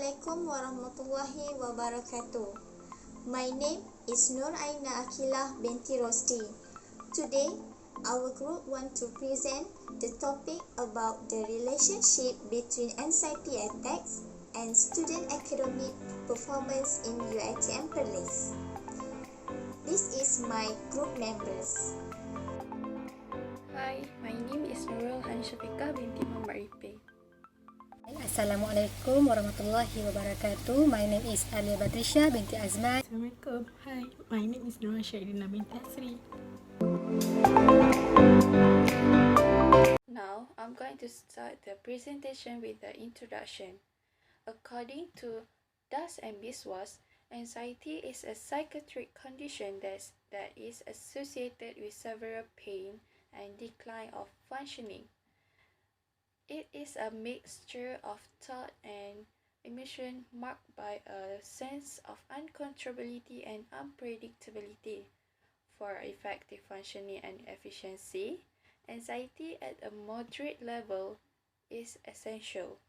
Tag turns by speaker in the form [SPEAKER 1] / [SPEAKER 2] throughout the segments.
[SPEAKER 1] Assalamualaikum warahmatullahi wabarakatuh. My name is Nur Aina Akilah binti Rosti. Today, our group want to present the topic about the relationship between anxiety attacks and student academic performance in Uitm Perlis. This is my group members.
[SPEAKER 2] Hi, my name is Nurul Hansyafika binti Muhammad Ripe.
[SPEAKER 3] Assalamualaikum warahmatullahi wabarakatuh. My name is Alia Batrisha binti Azman.
[SPEAKER 4] Assalamualaikum. Hi, my name is Nurul Syaidina binti Asri.
[SPEAKER 2] Now, I'm going to start the presentation with the introduction. According to Das and Biswas, anxiety is a psychiatric condition that is associated with severe pain and decline of functioning. It is a mixture of thought and emotion marked by a sense of uncontrollability and unpredictability. For effective functioning and efficiency, anxiety at a moderate level is essential.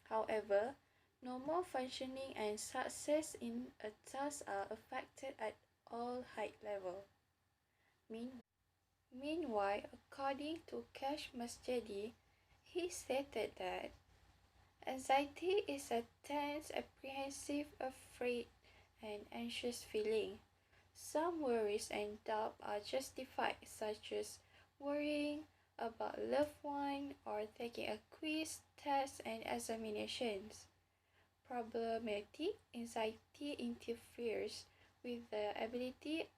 [SPEAKER 2] However, normal functioning and success in a task are affected at all height levels. Meanwhile, according to Cash Masjidi, he stated that anxiety is a tense, apprehensive, afraid, and anxious feeling. Some worries and doubt are justified, such as worrying about a loved one or taking a quiz, test, and examinations. Problematic anxiety interferes with the ability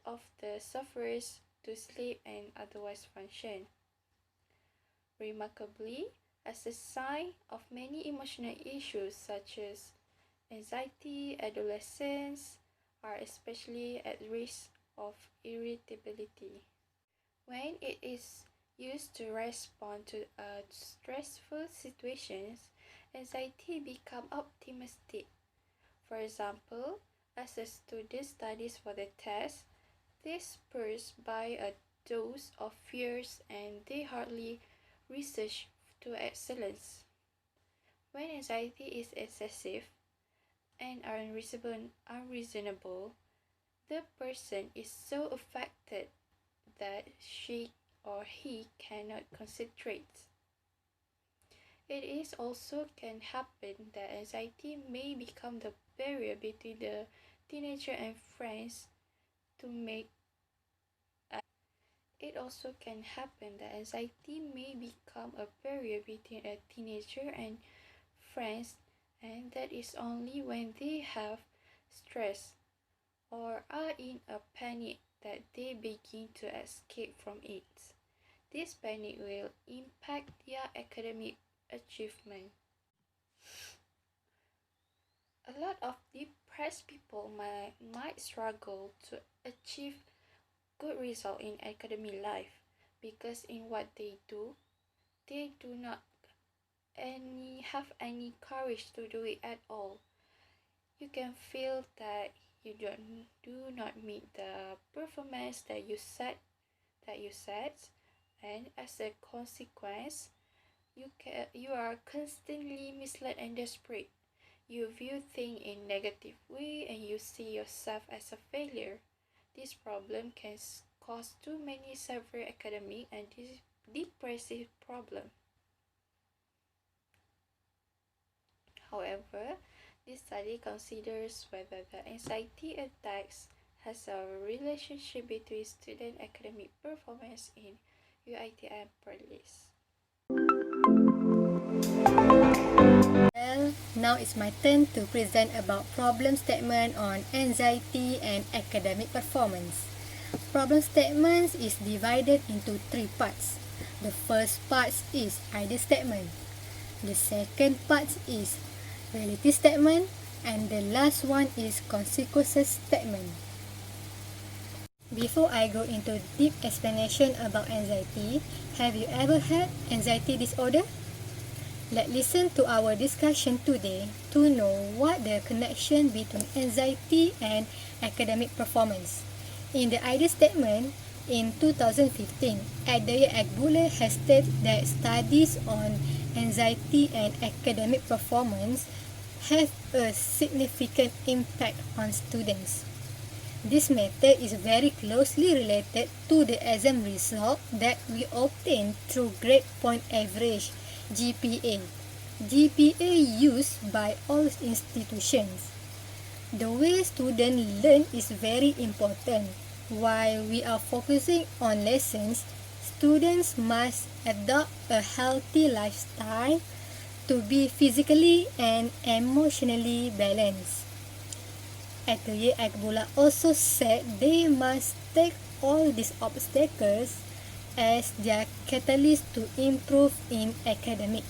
[SPEAKER 2] of the sufferers to sleep and otherwise function. Remarkably, as a sign of many emotional issues such as anxiety, adolescents are especially at risk of irritability. When it is used to respond to stressful situations, anxiety becomes optimistic. For example, as a student studies for the test, they spurs by a dose of fears and they hardly research to excellence. When anxiety is excessive and unreasonable, the person is so affected that she or he cannot concentrate. It is also can happen that anxiety may become the barrier between the teenager and friends to make It also can happen that anxiety may become a barrier between a teenager and friends, and that is only when they have stress or are in a panic that they begin to escape from it. This panic will impact their academic achievement. A lot of depressed people might struggle to achieve good result in academic life because in what they do not have any courage to do it at all. You can feel that you do not meet the performance that you set, and as a consequence, you are constantly misled and desperate. You view things in negative way and you see yourself as a failure. This problem can cause too many severe academic and depressive problems. However, this study considers whether the anxiety attacks has a relationship between student academic performance in Uitm Perlis.
[SPEAKER 3] Well, now it's my turn to present about problem statement on anxiety and academic performance. Problem statements is divided into three parts. The first part is idea statement. The second part is reality statement, and the last one is consequences statement. Before I go into deep explanation about anxiety, have you ever had anxiety disorder? Let's listen to our discussion today to know what the connection between anxiety and academic performance. In the idea statement, in 2015, Adaya Agbula has stated that studies on anxiety and academic performance have a significant impact on students. This method is very closely related to the exam result that we obtain through grade point average (GPA). GPA used by all institutions. The way students learn is very important. While we are focusing on lessons, students must adopt a healthy lifestyle to be physically and emotionally balanced. Atelier Akbola also said they must take all these obstacles as their catalyst to improve in academic.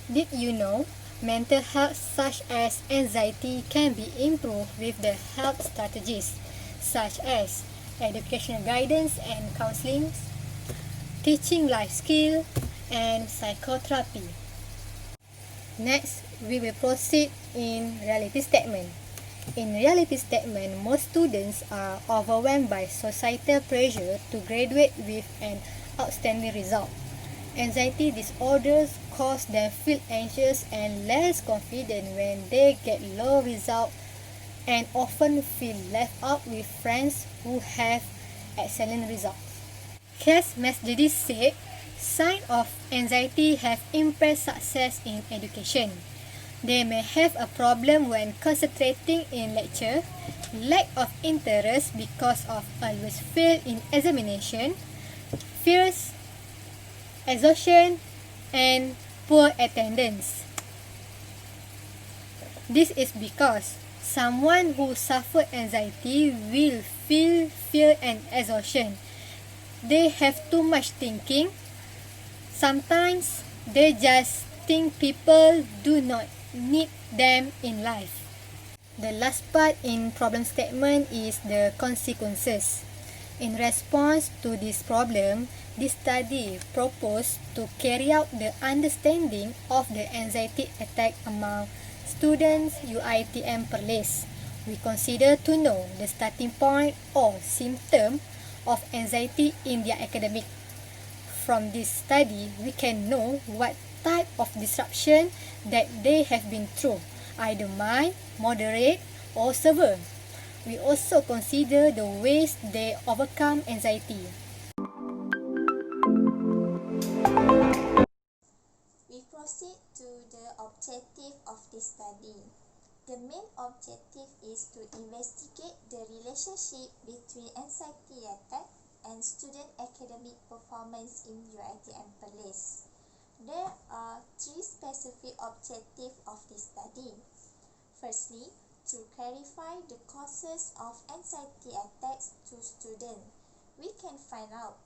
[SPEAKER 3] Did you know mental health such as anxiety can be improved with the health strategies such as educational guidance and counseling, teaching life skill, and psychotherapy? Next, we will proceed in reality statement. In reality statement, most students are overwhelmed by societal pressure to graduate with an outstanding result. Anxiety disorders cause them feel anxious and less confident when they get low results and often feel left out with friends who have excellent results. Kes Masjidi said, signs of anxiety have impaired success in education. They may have a problem when concentrating in lecture, lack of interest because of always fail in examination, fears, exhaustion, and poor attendance. This is because someone who suffers anxiety will feel fear and exhaustion. They have too much thinking. Sometimes they just think people do not need them in life. The last part in problem statement is the consequences. In response to this problem, this study proposed to carry out the understanding of the anxiety attack among students Uitm Perlis. We consider to know the starting point or symptom of anxiety in their academic. From this study, we can know what type of disruption that they have been through, either mild, moderate, or severe. We also consider the ways they overcome anxiety.
[SPEAKER 1] We proceed to the objective of this study. The main objective is to investigate the relationship between anxiety attack and student academic performance in Uitm Perlis. There are three specific objectives of this study. Firstly, to clarify the causes of anxiety attacks to students. We can find out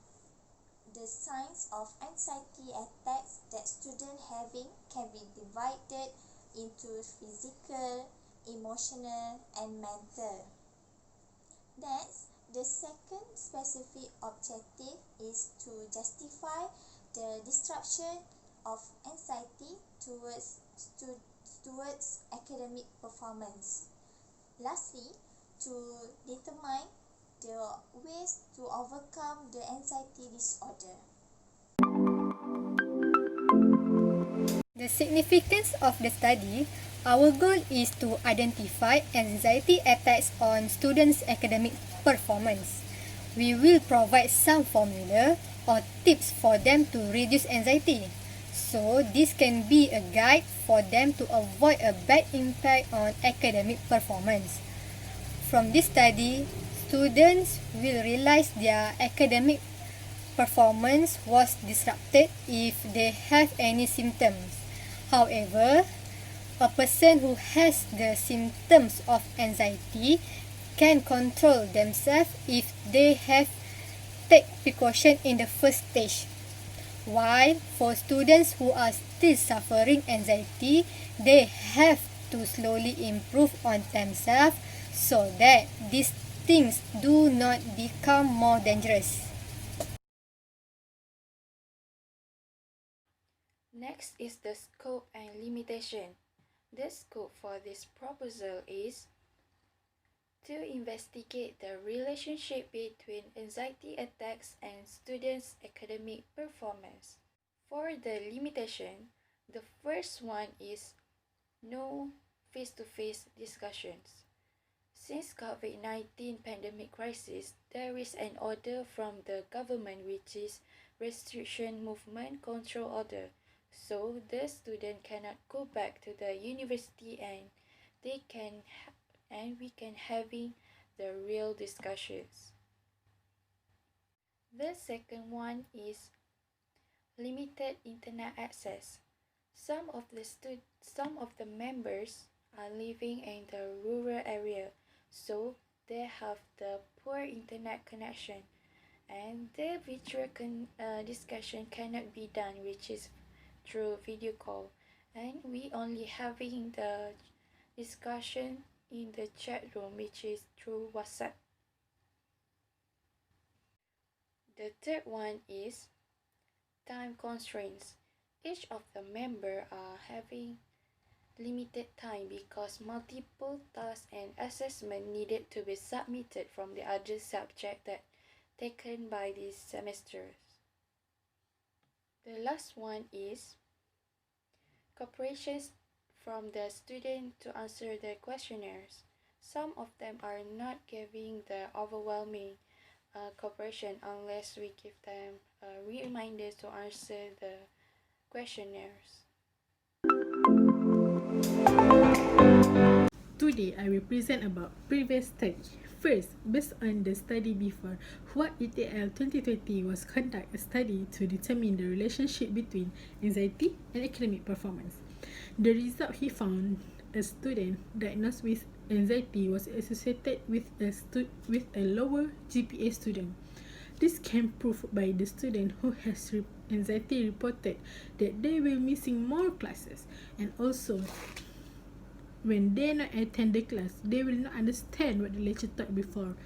[SPEAKER 1] the signs of anxiety attacks that students having can be divided into physical, emotional, and mental. Next, the second specific objective is to justify the disruption of anxiety towards academic performance. Lastly, to determine the ways to overcome the anxiety disorder.
[SPEAKER 3] The significance of the study, our goal is to identify anxiety attacks on students' academic performance. We will provide some formula or tips for them to reduce anxiety. So this can be a guide for them to avoid a bad impact on academic performance. From this study, students will realize their academic performance was disrupted if they have any symptoms. However, a person who has the symptoms of anxiety can control themselves if they have take precaution in the first stage. While for students who are still suffering anxiety, they have to slowly improve on themselves so that these things do not become more dangerous.
[SPEAKER 2] Next is the scope and limitation. The scope for this proposal is to investigate the relationship between anxiety attacks and students' academic performance. For the limitation, the first one is no face-to-face discussions. Since COVID-19 pandemic crisis, there is an order from the government which is restriction movement control order. So the student cannot go back to the university and we can having the real discussions. The second one is limited internet access. Some of the members are living in the rural area, so they have the poor internet connection, and the virtual discussion cannot be done, which is through video call, and we only having the discussion in the chat room, which is through WhatsApp. The third one is time constraints. Each of the member are having limited time because multiple tasks and assessment needed to be submitted from the other subject that taken by these semesters. The last one is cooperations from the student to answer the questionnaires. Some of them are not giving the overwhelming cooperation unless we give them reminders to answer the questionnaires.
[SPEAKER 4] Today, I will present about previous study. First, based on the study before, what ETL 2020 was conduct a study to determine the relationship between anxiety and academic performance. The result he found a student diagnosed with anxiety was associated with a lower GPA student. This can prove by the student who has anxiety reported that they will missing more classes, and also when they not attend the class, they will not understand what the lecturer taught before.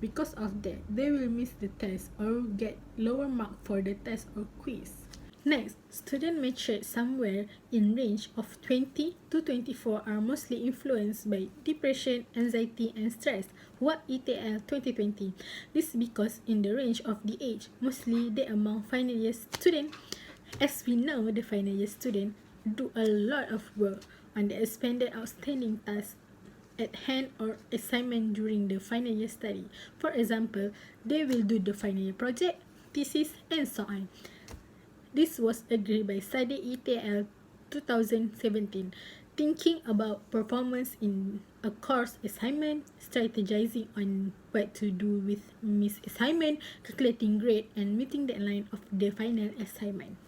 [SPEAKER 4] Because of that, they will miss the test or get lower mark for the test or quiz. Next, students matured somewhere in range of 20 to 24 are mostly influenced by depression, anxiety, and stress. What ETL 2020? This because in the range of the age, mostly they among final year students. As we know, the final year students do a lot of work on the expanded outstanding tasks at hand or assignment during the final year study. For example, they will do the final year project, thesis, and so on. This was agreed by Study ETL 2017, thinking about performance in a course assignment, strategizing on what to do with missed assignment, calculating grade, and meeting the deadline of the final assignment.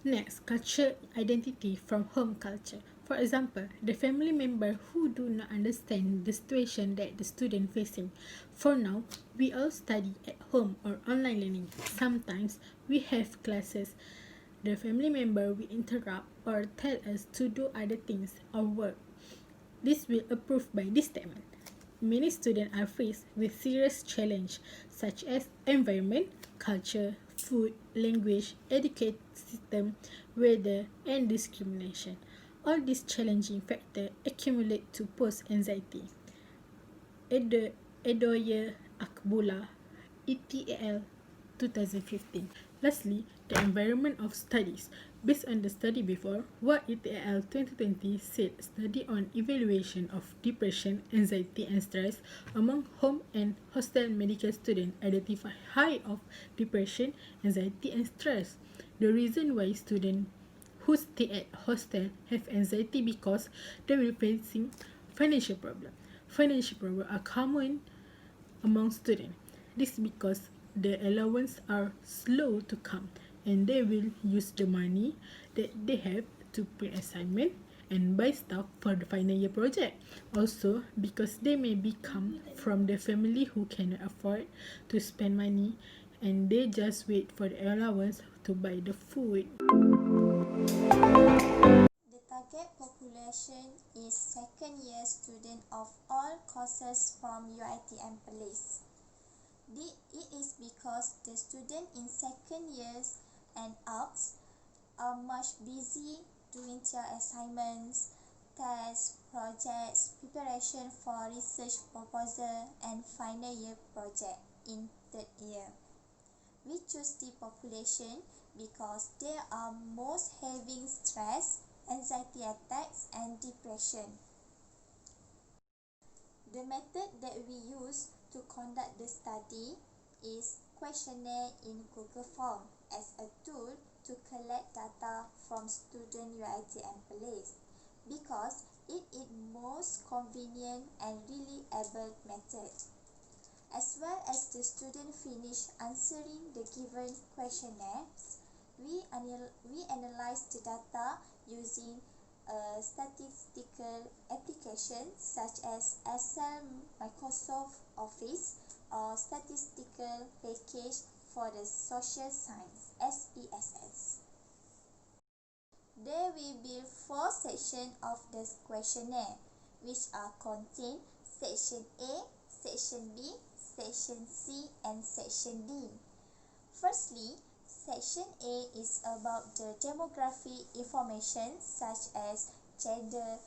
[SPEAKER 4] Next, culture identity from home culture. For example, the family member who do not understand the situation that the student facing. For now, we all study at home or online learning. Sometimes we have classes. The family member will interrupt or tell us to do other things or work. This will approved by this statement. Many students are faced with serious challenges such as environment, culture, food, language, education system, weather, and discrimination. All these challenging factors accumulate to pose anxiety. Edoye Akbula, ETL 2015. Lastly, the environment of studies. Based on the study before, what ETL 2020 said study on evaluation of depression, anxiety, and stress among home and hostel medical students identify high of depression, anxiety, and stress. The reason why students who stay at hostel have anxiety because they will facing financial problem. Financial problems are common among students. This because the allowance are slow to come and they will use the money that they have to print assignment and buy stuff for the final year project. Also because they may be come from the family who cannot afford to spend money and they just wait for the allowance to buy the food.
[SPEAKER 1] The target population is second year student of all courses from Uitm Perlis. It is because the student in second years and up are much busy doing their assignments, tests, projects, preparation for research proposal and final year project in third year. We choose the population because they are most having stress, anxiety attacks, and depression. The method that we use to conduct the study is questionnaire in Google Form as a tool to collect data from student Uitm Perlis because it is most convenient and reliable method. As well as the student finish answering the given questionnaires, we analyze the data using a statistical application such as Excel, Microsoft Office, or statistical package for the social science SPSS. There will be 4 sections of the questionnaire, which are contained Section A, Section B, Section C, and Section D. Firstly, Section A is about the demographic information such as gender,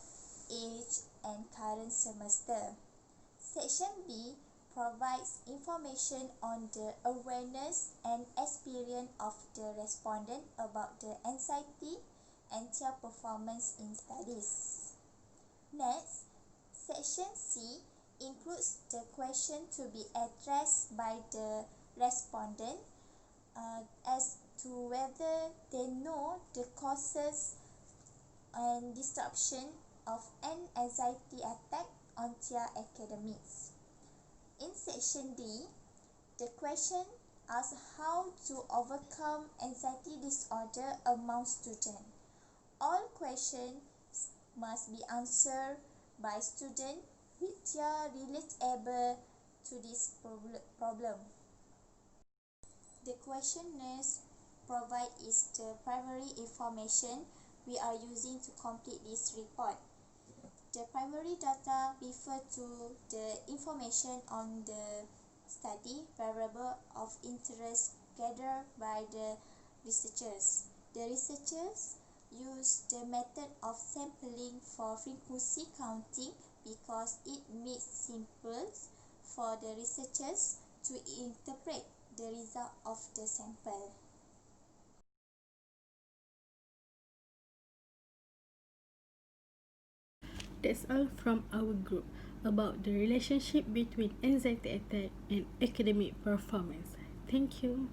[SPEAKER 1] age, and current semester. Section B provides information on the awareness and experience of the respondent about the anxiety and their performance in studies. Next, Section C includes the question to be addressed by the respondent as to whether they know the causes and disruption of an anxiety attack on their academics. In Section D, the question asks how to overcome anxiety disorder among students. All questions must be answered by students which are relatable to this problem. The questionnaires provide is the primary information we are using to complete this report. The primary data refer to the information on the study variable of interest gathered by the researchers. The researchers use the method of sampling for frequency counting because it makes simple for the researchers to interpret the result of the sample.
[SPEAKER 4] That's all from our group about the relationship between anxiety attack and academic performance. Thank you.